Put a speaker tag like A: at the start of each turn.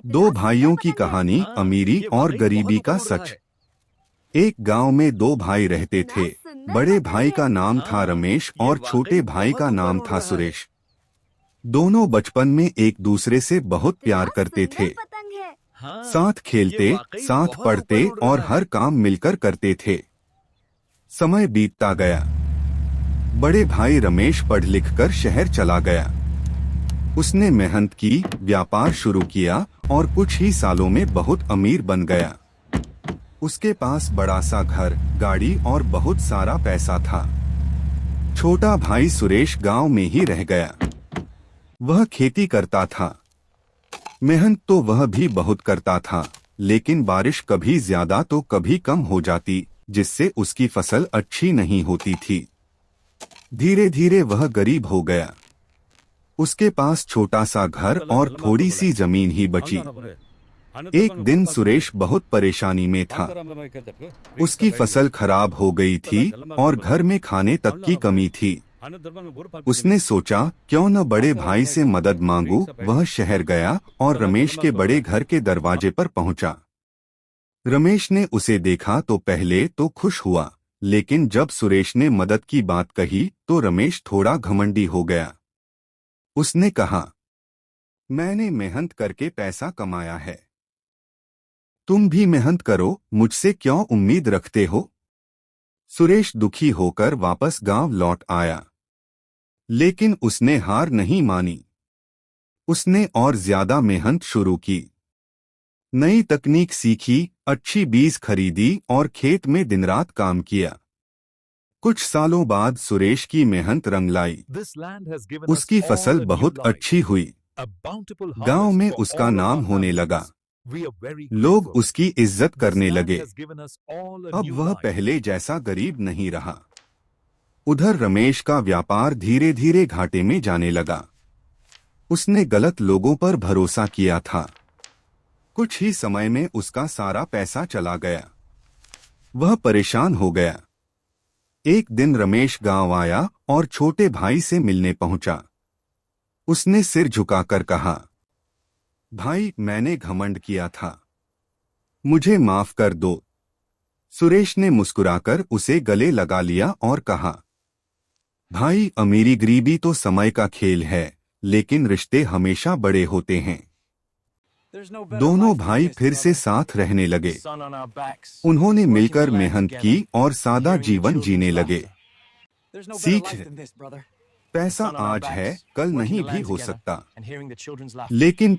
A: दो भाइयों की कहानी, अमीरी और गरीबी का सच। एक गांव में दो भाई रहते थे। बड़े भाई का नाम था रमेश और छोटे भाई का नाम था सुरेश। दोनों बचपन में एक दूसरे से बहुत प्यार करते थे। साथ खेलते, साथ पढ़ते और हर काम मिलकर करते थे। समय बीतता गया। बड़े भाई रमेश पढ़ लिख कर शहर चला गया। उसने मेहनत की, व्यापार शुरू किया और कुछ ही सालों में बहुत अमीर बन गया। उसके पास बड़ा सा घर, गाड़ी और बहुत सारा पैसा था। छोटा भाई सुरेश गांव में ही रह गया। वह खेती करता था। मेहनत तो वह भी बहुत करता था, लेकिन बारिश कभी ज्यादा तो कभी कम हो जाती, जिससे उसकी फसल अच्छी नहीं होती थी। धीरे धीरे वह गरीब हो गया। उसके पास छोटा सा घर और थोड़ी सी जमीन ही बची। एक दिन सुरेश बहुत परेशानी में था। उसकी फसल खराब हो गई थी और घर में खाने तक की कमी थी। उसने सोचा, क्यों न बड़े भाई से मदद मांगूं। वह शहर गया और रमेश के बड़े घर के दरवाजे पर पहुंचा। रमेश ने उसे देखा तो पहले तो खुश हुआ, लेकिन जब सुरेश ने मदद की बात कही तो रमेश थोड़ा घमंडी हो गया। उसने कहा, मैंने मेहनत करके पैसा कमाया है, तुम भी मेहनत करो, मुझसे क्यों उम्मीद रखते हो। सुरेश दुखी होकर वापस गांव लौट आया, लेकिन उसने हार नहीं मानी। उसने और ज्यादा मेहनत शुरू की। नई तकनीक सीखी, अच्छी बीज खरीदी और खेत में दिन रात काम किया। कुछ सालों बाद सुरेश की मेहनत रंग लाई। उसकी फसल बहुत अच्छी हुई। गांव में उसका नाम होने लगा। लोग उसकी इज्जत करने लगे। अब वह पहले जैसा गरीब नहीं रहा। उधर रमेश का व्यापार धीरे धीरे घाटे में जाने लगा। उसने गलत लोगों पर भरोसा किया था। कुछ ही समय में उसका सारा पैसा चला गया। वह परेशान हो गया। एक दिन रमेश गांव आया और छोटे भाई से मिलने पहुंचा। उसने सिर झुकाकर कहा, भाई, मैंने घमंड किया था, मुझे माफ कर दो। सुरेश ने मुस्कुराकर उसे गले लगा लिया और कहा, भाई, अमीरी गरीबी तो समय का खेल है, लेकिन रिश्ते हमेशा बड़े होते हैं। दोनों भाई फिर से साथ रहने लगे। उन्होंने मिलकर मेहनत की और सादा जीवन जीने लगे। सीख, पैसा आज है, कल नहीं भी हो सकता, लेकिन